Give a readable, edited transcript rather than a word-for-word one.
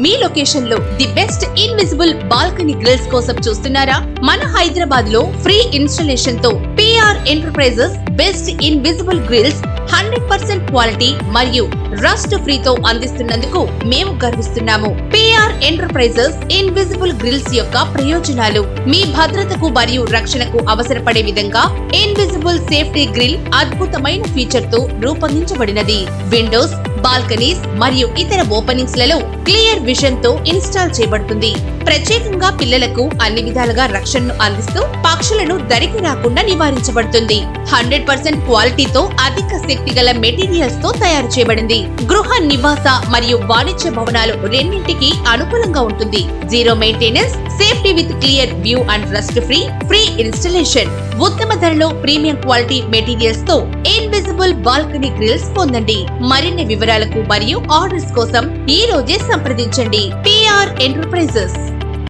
మీ location లో the best invisible balcony grills కోసం చూస్తున్నారా? మన హైదరాబాద్ లో ఫ్రీ ఇన్స్టాలేషన్ తో PR enterprises best invisible grills 100% quality మరియు రస్ట్ ఫ్రీతో అందిస్తున్నందుకు మేము గర్విస్తున్నాము. PR ఎంటర్ప్రైజెస్ ఇన్విజిబుల్ గ్రిల్స్ యొక్క ప్రయోజనాలు: మీ భద్రతకు మరియు రక్షణకు అవసరపడే విధంగా ఇన్విజిబుల్ సేఫ్టీ గ్రిల్ అద్భుతమైన ఫీచర్ తో రూపొందించబడినది. విండోస్, బాల్కనీస్ మరియు ఇతర ఓపెనింగ్స్ లలో క్లియర్ విజన్ తో ఇన్స్టాల్ చేయబడుతుంది. ప్రత్యేకంగా పిల్లలకు అన్ని విధాలుగా రక్షణను అందిస్తూ పక్షులను దరికి రాకుండా నివారించబడుతుంది. 100% క్వాలిటీతో అధిక శక్తి గల మెటీరియల్స్ తో తయారు చేయబడింది. గృహ నివాస మరియు వాణిజ్య భవనాలు రెండింటికి అనుకూలంగా ఉంటుంది. Zero maintenance, safety with clear view and rust free installation. ఉత్తమ ధరలో ప్రీమియం క్వాలిటీ మెటీరియల్స్ తో ఇన్విజిబుల్ బాల్కనీ గ్రిల్స్ పొందండి. మరిన్ని వివరాలకు మరియు ఆర్డర్స్ కోసం ఈ రోజే సంప్రదించండి. PR enterprises.